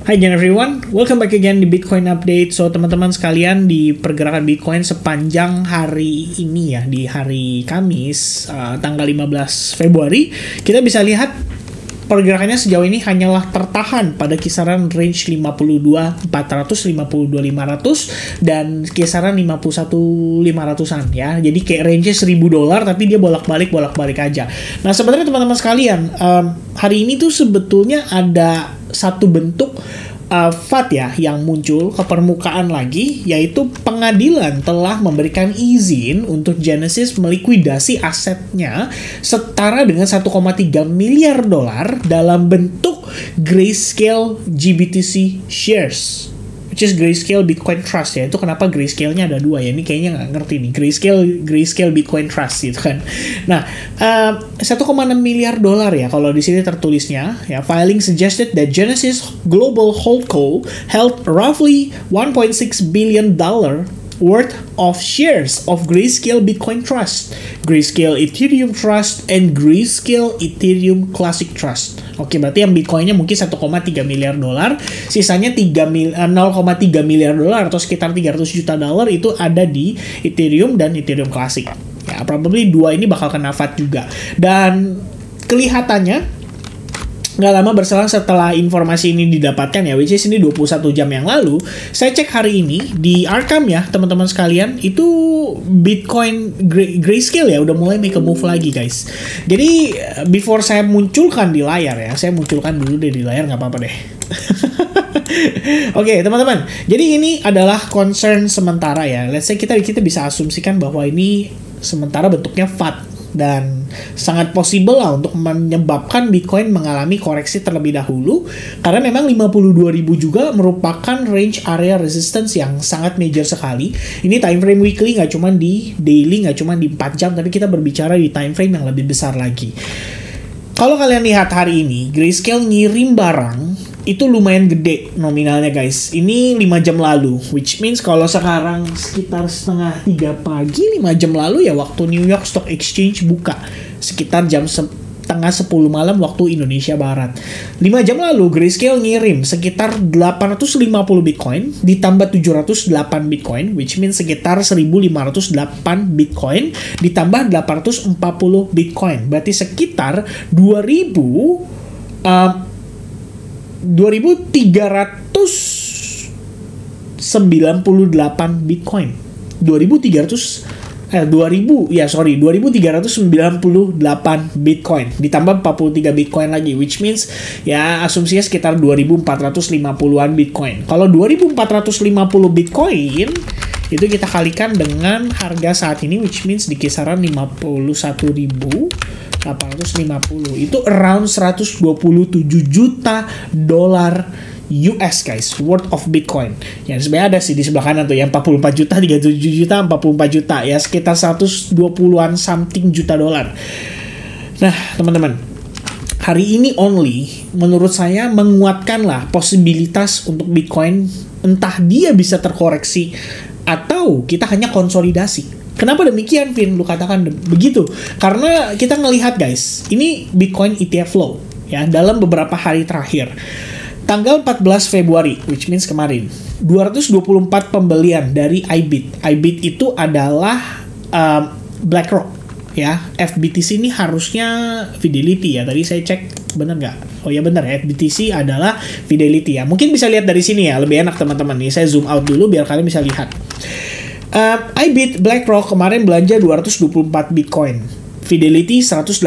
Hi again everyone, welcome back again di Bitcoin Update. So teman-teman sekalian, di pergerakan Bitcoin sepanjang hari ini ya, di hari Kamis tanggal 15 Februari, kita bisa lihat pergerakannya sejauh ini hanyalah tertahan pada kisaran range 52.400, 52.500 dan kisaran 51.500-an ya. Jadi kayak range $1.000 tapi dia bolak-balik aja. Nah, sebenarnya teman-teman sekalian, hari ini tuh sebetulnya ada satu bentuk FAT ya yang muncul ke permukaan lagi, yaitu pengadilan telah memberikan izin untuk Genesis melikuidasi asetnya setara dengan 1,3 miliar dolar dalam bentuk Grayscale GBTC shares, which is Grayscale Bitcoin Trust ya. Itu kenapa Grayscale-nya ada dua ya, ini kayaknya nggak ngerti nih, Grayscale Bitcoin Trust gitu kan. Nah, 1,6 miliar dolar ya kalau di sini tertulisnya ya. Filing suggested that Genesis Global Holdco held roughly $1.6 billion worth of shares of Grayscale Bitcoin Trust, Grayscale Ethereum Trust, and Grayscale Ethereum Classic Trust. Oke, berarti yang Bitcoinnya mungkin 1,3 miliar dolar, sisanya 0,3 miliar dolar atau sekitar 300 juta dolar itu ada di Ethereum dan Ethereum Classic. Ya, probably dua ini bakal kena FAT juga. Dan kelihatannya nggak lama berselang setelah informasi ini didapatkan ya, which is ini 21 jam yang lalu, saya cek hari ini di Arkham ya teman-teman sekalian, itu Bitcoin Grayscale ya udah mulai make a move lagi guys. Jadi before saya munculkan di layar ya, saya munculkan dulu deh di layar, nggak apa-apa deh. Oke, teman-teman, jadi ini adalah concern sementara ya. Let's say kita bisa asumsikan bahwa ini sementara bentuknya FAT, dan sangat possible lah untuk menyebabkan Bitcoin mengalami koreksi terlebih dahulu, karena memang 52.000 juga merupakan range area resistance yang sangat major sekali. Ini time frame weekly, nggak cuma di daily, nggak cuma di 4 jam, tapi kita berbicara di time frame yang lebih besar lagi. Kalau kalian lihat hari ini, Grayscale ngirim barang itu lumayan gede nominalnya guys. Ini 5 jam lalu, which means kalau sekarang sekitar setengah 3 pagi, 5 jam lalu ya waktu New York Stock Exchange buka, sekitar jam setengah 10 malam waktu Indonesia Barat. 5 jam lalu Grayscale ngirim sekitar 850 Bitcoin ditambah 708 Bitcoin, which means sekitar 1508 Bitcoin ditambah 840 Bitcoin. Berarti sekitar 2.398 Bitcoin. 2.398 Bitcoin ditambah 43 Bitcoin lagi, which means ya asumsinya sekitar 2.450-an Bitcoin. Kalau 2.450 Bitcoin itu kita kalikan dengan harga saat ini, which means di kisaran 51.850, itu around 127 juta dolar US guys, worth of Bitcoin. Ya sebenarnya ada sih di sebelah kanan tuh yang 44 juta, 37 juta, 44 juta ya, sekitar 120-an something juta dolar. Nah teman-teman, hari ini only menurut saya menguatkan lah posibilitas untuk Bitcoin, entah dia bisa terkoreksi atau kita hanya konsolidasi. Kenapa demikian, Vin? Lu katakan begitu. Karena kita ngelihat guys, ini Bitcoin ETF flow ya dalam beberapa hari terakhir. Tanggal 14 Februari, which means kemarin, 224 pembelian dari IBIT. IBIT itu adalah BlackRock ya. FBTC ini harusnya Fidelity ya. Tadi saya cek, bener nggak? Oh ya bener ya, FBTC adalah Fidelity ya. Mungkin bisa lihat dari sini ya, lebih enak teman-teman nih. Saya zoom out dulu biar kalian bisa lihat. IBIT BlackRock kemarin belanja 224 Bitcoin, Fidelity 118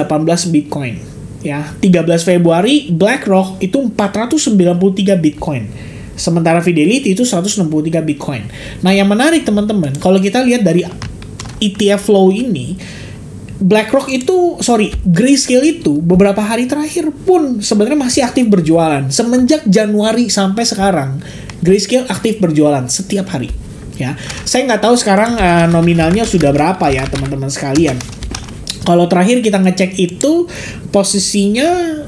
Bitcoin ya. 13 Februari BlackRock itu 493 Bitcoin, sementara Fidelity itu 163 Bitcoin. Nah yang menarik teman-teman, kalau kita lihat dari ETF flow ini, Grayscale itu beberapa hari terakhir pun sebenarnya masih aktif berjualan. Semenjak Januari sampai sekarang, Grayscale aktif berjualan setiap hari. Ya, saya nggak tahu sekarang nominalnya sudah berapa ya teman-teman sekalian. Kalau terakhir kita ngecek itu posisinya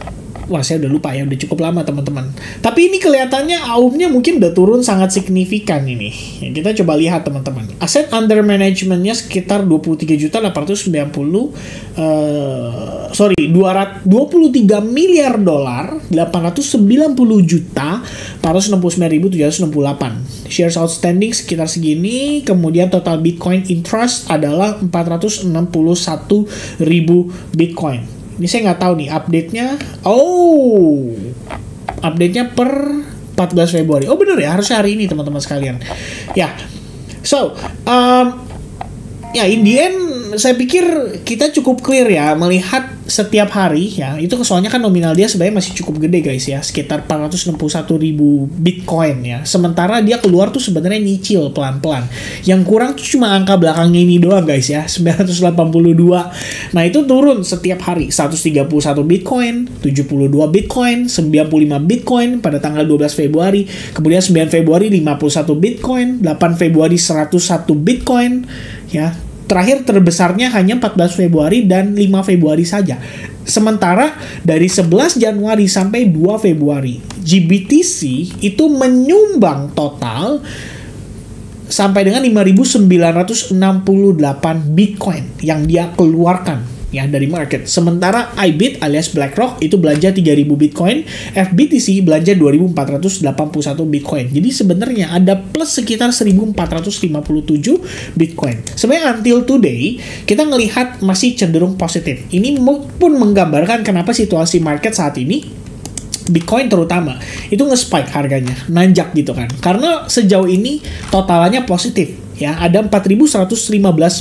Wah, saya udah lupa ya, udah cukup lama teman-teman. Tapi ini kelihatannya AUM-nya mungkin udah turun sangat signifikan ini. Ya, kita coba lihat teman-teman. Aset under management-nya sekitar 23 miliar dolar, 890 juta 469.768. Shares outstanding sekitar segini. Kemudian total Bitcoin in trust adalah 461.000 Bitcoin. Ini saya nggak tahu nih update-nya. Oh, update-nya per 14 Februari. Oh bener ya, harusnya hari ini teman-teman sekalian. Ya, so ya in the end saya pikir kita cukup clear ya melihat setiap hari ya. Itu soalnya kan nominal dia sebenarnya masih cukup gede guys ya, sekitar 461.000 Bitcoin ya. Sementara dia keluar tuh sebenarnya nyicil pelan-pelan. Yang kurang tuh cuma angka belakangnya ini doang guys ya, 982. Nah, itu turun setiap hari, 131 Bitcoin, 72 Bitcoin, 95 Bitcoin pada tanggal 12 Februari. Kemudian 9 Februari 51 Bitcoin, 8 Februari 101 Bitcoin ya. Terakhir terbesarnya hanya 14 Februari dan 5 Februari saja. Sementara dari 11 Januari sampai 2 Februari, GBTC itu menyumbang total sampai dengan 5.968 Bitcoin yang dia keluarkan ya dari market. Sementara IBIT alias BlackRock itu belanja 3.000 Bitcoin, FBTC belanja 2.481 Bitcoin. Jadi sebenarnya ada plus sekitar 1.457 Bitcoin. Sebenarnya until today kita ngelihat masih cenderung positif. Ini pun menggambarkan kenapa situasi market saat ini Bitcoin terutama itu nge-spike harganya, nanjak gitu kan. Karena sejauh ini totalannya positif. Ya, ada 4.115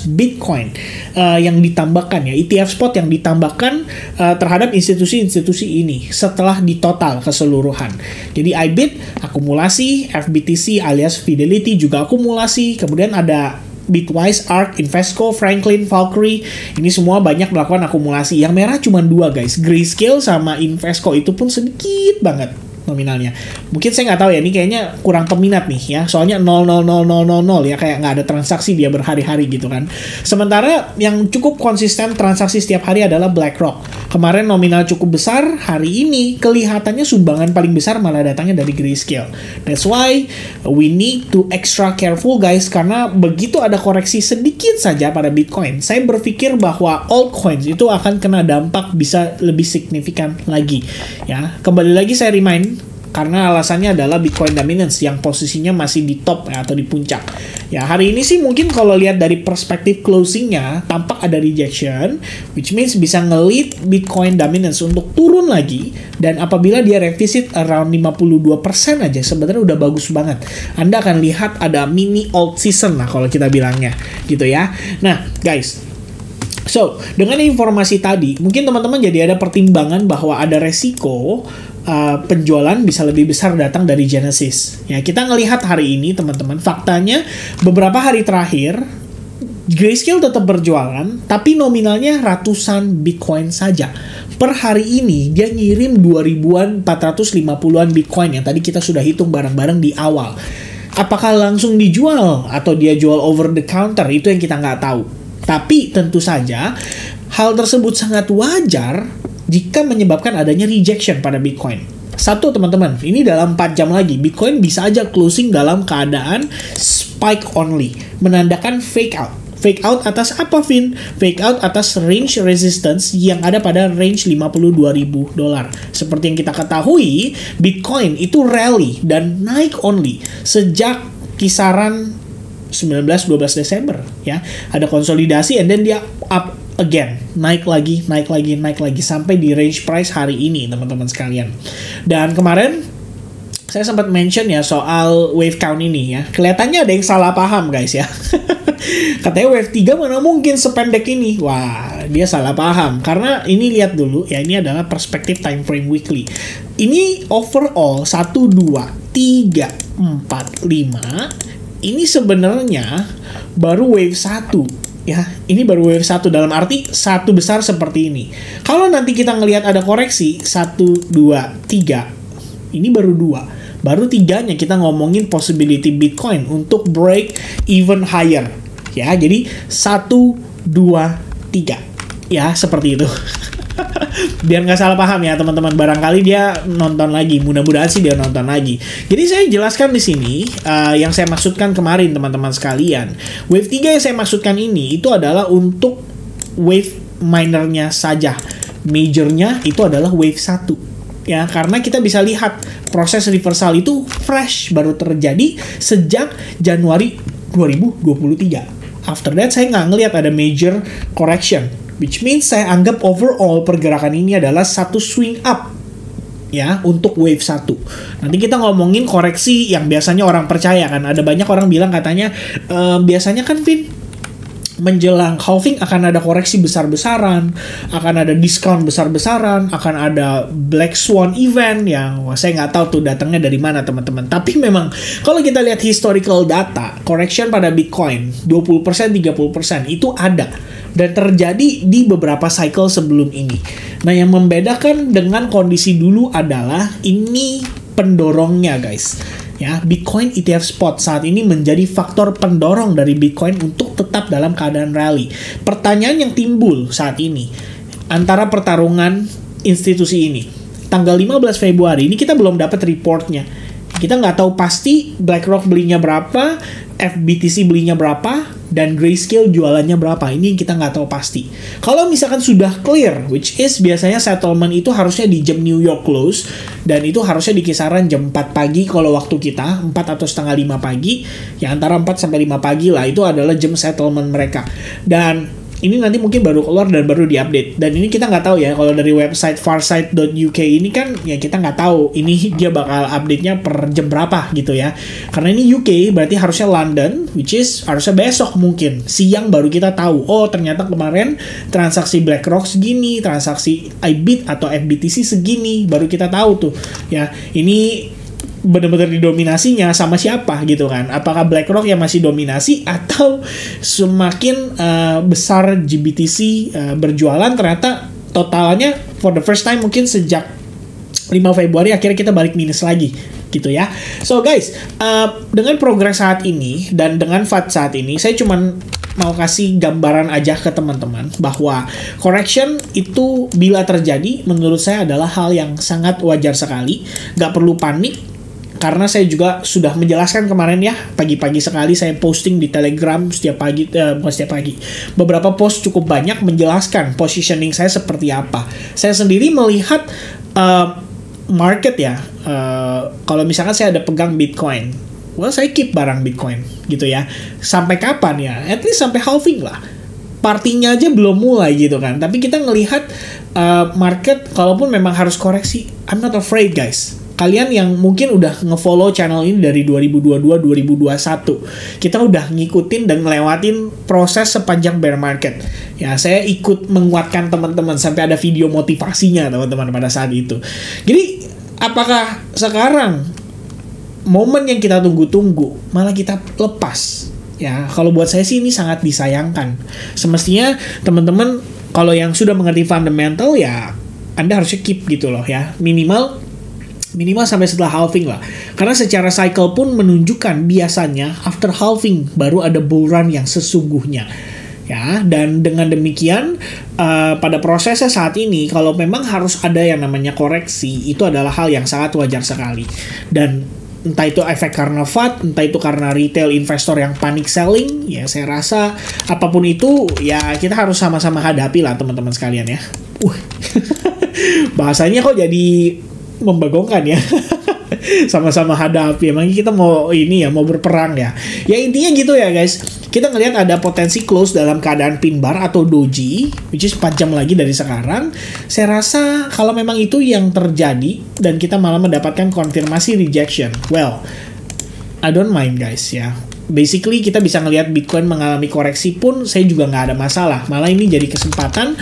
Bitcoin yang ditambahkan ya, ETF spot yang ditambahkan terhadap institusi-institusi ini setelah ditotal keseluruhan. Jadi IBIT akumulasi, FBTC alias Fidelity juga akumulasi, kemudian ada Bitwise, ARK, Invesco, Franklin, Valkyrie, ini semua banyak melakukan akumulasi. Yang merah cuma 2 guys, Grayscale sama Invesco, itu pun sedikit banget nominalnya. Mungkin saya nggak tahu ya, ini kayaknya kurang peminat nih ya, soalnya 0,00000 ya, kayak nggak ada transaksi dia berhari-hari gitu kan. Sementara yang cukup konsisten transaksi setiap hari adalah BlackRock. Kemarin nominal cukup besar, hari ini kelihatannya sumbangan paling besar malah datangnya dari Grayscale. That's why we need to extra careful guys, karena begitu ada koreksi sedikit saja pada Bitcoin, saya berpikir bahwa altcoins itu akan kena dampak bisa lebih signifikan lagi ya. Kembali lagi saya remind, karena alasannya adalah Bitcoin dominance yang posisinya masih di top ya, atau di puncak. Ya, hari ini sih mungkin kalau lihat dari perspektif closingnya tampak ada rejection, which means bisa nge-lead Bitcoin dominance untuk turun lagi, dan apabila dia revisit around 52% aja sebenarnya udah bagus banget. Anda akan lihat ada mini alt season lah kalau kita bilangnya gitu ya. Nah, guys, so dengan informasi tadi mungkin teman-teman jadi ada pertimbangan bahwa ada resiko penjualan bisa lebih besar datang dari Genesis. Ya, kita ngelihat hari ini teman-teman, faktanya beberapa hari terakhir Grayscale tetap berjualan, tapi nominalnya ratusan Bitcoin saja. Per hari ini dia ngirim 2.450-an Bitcoin yang tadi kita sudah hitung bareng-bareng di awal. Apakah langsung dijual atau dia jual over the counter, itu yang kita nggak tahu. Tapi tentu saja hal tersebut sangat wajar jika menyebabkan adanya rejection pada Bitcoin. Satu teman-teman, ini dalam 4 jam lagi Bitcoin bisa aja closing dalam keadaan spike only, menandakan fake out. Fake out atas apa, Vin? Fake out atas range resistance yang ada pada range $52.000. Seperti yang kita ketahui, Bitcoin itu rally dan naik only sejak kisaran 19-12 Desember ya. Ada konsolidasi and then dia up again, naik lagi sampai di range price hari ini teman-teman sekalian. Dan kemarin saya sempat mention ya soal wave count ini ya. Kelihatannya ada yang salah paham guys ya. Katanya wave 3 mana mungkin sependek ini. Wah, dia salah paham. Karena ini lihat dulu ya, ini adalah perspektif time frame weekly. Ini overall 1, 2, 3, 4, 5. Ini sebenarnya baru wave 1. Ya, ini baru wave 1 dalam arti satu besar seperti ini. Kalau nanti kita ngelihat ada koreksi 1, 2, 3, ini baru 2. Baru 3-nya kita ngomongin possibility Bitcoin untuk break even higher. Ya, jadi 1, 2, 3. Ya, seperti itu. Biar nggak salah paham ya teman-teman, barangkali dia nonton lagi, mudah-mudahan sih dia nonton lagi. Jadi saya jelaskan di sini yang saya maksudkan kemarin teman-teman sekalian. Wave 3 yang saya maksudkan ini itu adalah untuk wave minornya saja. Majornya itu adalah wave 1. Ya, karena kita bisa lihat proses reversal itu fresh, baru terjadi sejak Januari 2023. After that saya nggak ngelihat ada major correction, which means saya anggap overall pergerakan ini adalah satu swing up ya untuk wave 1. Nanti kita ngomongin koreksi yang biasanya orang percaya kan. Ada banyak orang bilang katanya biasanya kan Vin, menjelang halving akan ada koreksi besar-besaran, akan ada diskon besar-besaran, akan ada black swan event yang saya nggak tahu tuh datangnya dari mana teman-teman. Tapi memang kalau kita lihat historical data, correction pada Bitcoin 20%, 30% itu ada dan terjadi di beberapa cycle sebelum ini. Nah, yang membedakan dengan kondisi dulu adalah ini pendorongnya guys. Ya, Bitcoin ETF spot saat ini menjadi faktor pendorong dari Bitcoin untuk tetap dalam keadaan rally. Pertanyaan yang timbul saat ini antara pertarungan institusi ini. Tanggal 15 Februari ini kita belum dapat reportnya. Kita nggak tahu pasti BlackRock belinya berapa, FBTC belinya berapa, dan Grayscale jualannya berapa. Ini yang kita nggak tahu pasti. Kalau misalkan sudah clear, which is biasanya settlement itu harusnya di jam New York close, dan itu harusnya di kisaran jam 4 pagi kalau waktu kita, 4 atau setengah 5 pagi, ya antara 4 sampai 5 pagi lah, itu adalah jam settlement mereka. Dan ini nanti mungkin baru keluar dan baru diupdate. Dan ini kita nggak tahu ya, kalau dari website farsight.uk ini kan ya kita nggak tahu ini dia bakal update-nya per jam berapa gitu ya. Karena ini UK berarti harusnya London, which is harusnya besok mungkin siang baru kita tahu. Oh ternyata kemarin transaksi BlackRock segini, transaksi IBIT atau FBTC segini, baru kita tahu tuh ya. Ini benar-benar didominasinya sama siapa gitu kan. Apakah BlackRock yang masih dominasi atau semakin besar GBTC berjualan, ternyata totalnya for the first time mungkin sejak 5 Februari akhirnya kita balik minus lagi gitu ya. So guys, dengan progres saat ini dan dengan FAT saat ini, saya cuman mau kasih gambaran aja ke teman-teman bahwa correction itu bila terjadi menurut saya adalah hal yang sangat wajar sekali. Gak perlu panik. Karena saya juga sudah menjelaskan kemarin ya, pagi-pagi sekali saya posting di Telegram setiap pagi, bukan setiap pagi, beberapa post cukup banyak menjelaskan positioning saya seperti apa. Saya sendiri melihat market ya, kalau misalkan saya ada pegang Bitcoin, well saya keep barang Bitcoin gitu ya. Sampai kapan ya? At least sampai halving lah. Partinya aja belum mulai gitu kan. Tapi kita ngelihat market kalaupun memang harus koreksi, I'm not afraid guys. Kalian yang mungkin udah nge-follow channel ini dari 2022-2021, kita udah ngikutin dan ngelewatin proses sepanjang bear market. Ya, saya ikut menguatkan teman-teman sampai ada video motivasinya teman-teman pada saat itu. Jadi, apakah sekarang momen yang kita tunggu-tunggu malah kita lepas? Ya, kalau buat saya sih ini sangat disayangkan. Semestinya teman-teman kalau yang sudah mengerti fundamental ya Anda harusnya keep gitu loh ya. Minimal sampai setelah halving lah. Karena secara cycle pun menunjukkan biasanya after halving baru ada bull run yang sesungguhnya. Ya, dan dengan demikian pada prosesnya saat ini kalau memang harus ada yang namanya koreksi, itu adalah hal yang sangat wajar sekali. Dan entah itu efek karena FAT, entah itu karena retail investor yang panic selling, ya saya rasa apapun itu ya kita harus sama-sama hadapi lah teman-teman sekalian ya. Bahasanya kok jadi membagongkan ya. Sama-sama hadapi. Emang kita mau mau berperang ya. Ya intinya gitu ya guys. Kita ngelihat ada potensi close dalam keadaan pin bar atau doji, which is 4 jam lagi dari sekarang. Saya rasa kalau memang itu yang terjadi dan kita malah mendapatkan konfirmasi rejection, well, I don't mind guys ya. Basically kita bisa ngelihat Bitcoin mengalami koreksi pun saya juga nggak ada masalah. Malah ini jadi kesempatan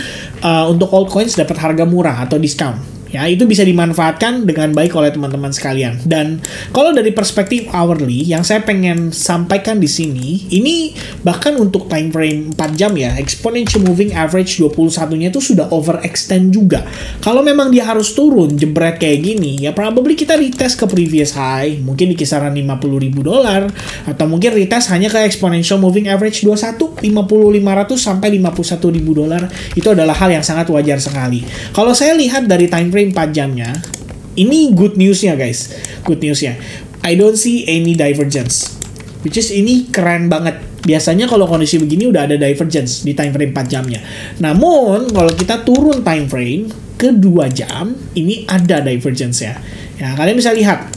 untuk altcoins dapat harga murah atau diskon. Ya, itu bisa dimanfaatkan dengan baik oleh teman-teman sekalian. Dan kalau dari perspektif hourly, yang saya pengen sampaikan di sini, ini bahkan untuk time frame 4 jam ya, exponential moving average 21-nya itu sudah overextend juga. Kalau memang dia harus turun, jebret kayak gini, ya probably kita retest ke previous high, mungkin di kisaran $50.000, atau mungkin retest hanya ke exponential moving average 21, $500 sampai $51.000 itu adalah hal yang sangat wajar sekali. Kalau saya lihat dari time frame 4 jamnya, ini good newsnya guys, good newsnya. I don't see any divergence, which is ini keren banget. Biasanya kalau kondisi begini udah ada divergence di time frame 4 jamnya. Namun kalau kita turun time frame ke 2 jam, ini ada divergence ya. Ya, kalian bisa lihat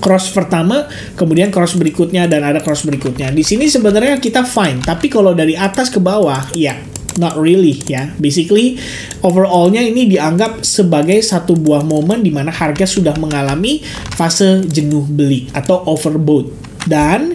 cross pertama, kemudian cross berikutnya, dan ada cross berikutnya. Di sini sebenarnya kita fine, tapi kalau dari atas ke bawah, ya not really ya. Basically, overallnya ini dianggap sebagai satu buah momen di mana harga sudah mengalami fase jenuh beli atau overbought. Dan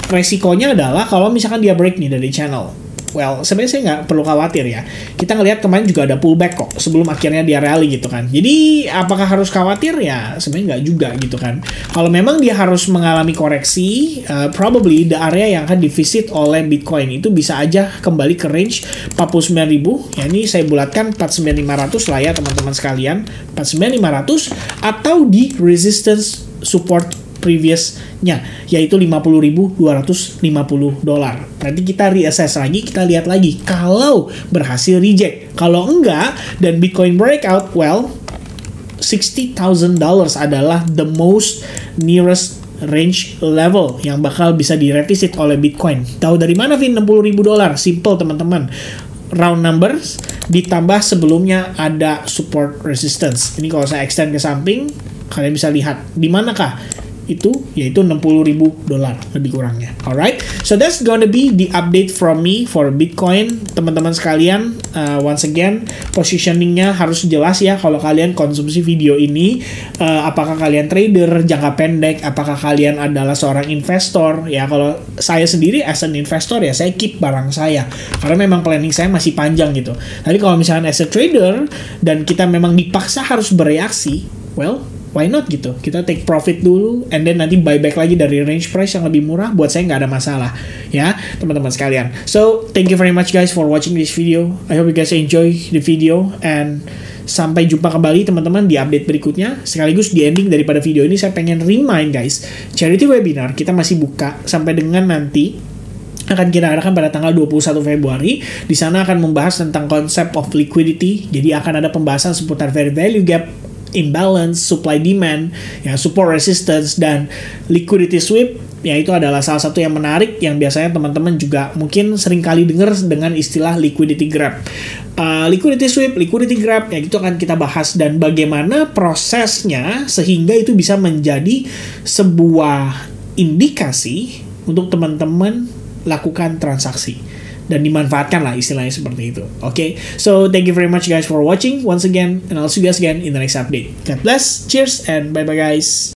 resikonya adalah kalau misalkan dia break nih dari channel. Well, sebenarnya saya nggak perlu khawatir ya. Kita ngelihat kemarin juga ada pullback kok sebelum akhirnya dia rally gitu kan. Jadi apakah harus khawatir ya? Sebenarnya nggak juga gitu kan. Kalau memang dia harus mengalami koreksi, probably the area yang akan divisit oleh Bitcoin itu bisa aja kembali ke range 49.000. Ya ini saya bulatkan 49.500 lah ya teman-teman sekalian. 49.500 atau di resistance support previousnya, yaitu $50.250. Nanti kita reassess lagi, kita lihat lagi kalau berhasil reject. Kalau enggak dan Bitcoin breakout, well, $60,000 adalah the most nearest range level yang bakal bisa direvisit oleh Bitcoin. Tahu dari mana Vin? $60.000. Simple teman-teman, round numbers ditambah sebelumnya ada support resistance. Ini kalau saya extend ke samping, kalian bisa lihat di manakah itu, yaitu $60.000 lebih kurangnya. Alright, so that's gonna be the update from me for Bitcoin, teman-teman sekalian. Once again, positioningnya harus jelas ya kalau kalian konsumsi video ini. Apakah kalian trader jangka pendek, apakah kalian adalah seorang investor ya. Kalau saya sendiri as an investor ya, saya keep barang saya karena memang planning saya masih panjang gitu. Tapi kalau misalnya as a trader dan kita memang dipaksa harus bereaksi, well, why not gitu, kita take profit dulu and then nanti buy back lagi dari range price yang lebih murah. Buat saya nggak ada masalah ya teman-teman sekalian. So thank you very much guys for watching this video. I hope you guys enjoy the video and sampai jumpa kembali teman-teman di update berikutnya. Sekaligus di ending daripada video ini saya pengen remind guys, charity webinar kita masih buka sampai dengan nanti akan kita adakan pada tanggal 21 Februari. Di sana akan membahas tentang konsep of liquidity. Jadi akan ada pembahasan seputar fair value gap, imbalance, supply demand, ya, support resistance, dan liquidity sweep. Ya, itu adalah salah satu yang menarik yang biasanya teman-teman juga mungkin sering kali dengar dengan istilah liquidity grab. Liquidity sweep, liquidity grab, ya itu akan kita bahas dan bagaimana prosesnya sehingga itu bisa menjadi sebuah indikasi untuk teman-teman lakukan transaksi dan dimanfaatkan lah istilahnya seperti itu. Okay, so thank you very much guys for watching once again, and I'll see you guys again in the next update. God bless, cheers, and bye bye guys.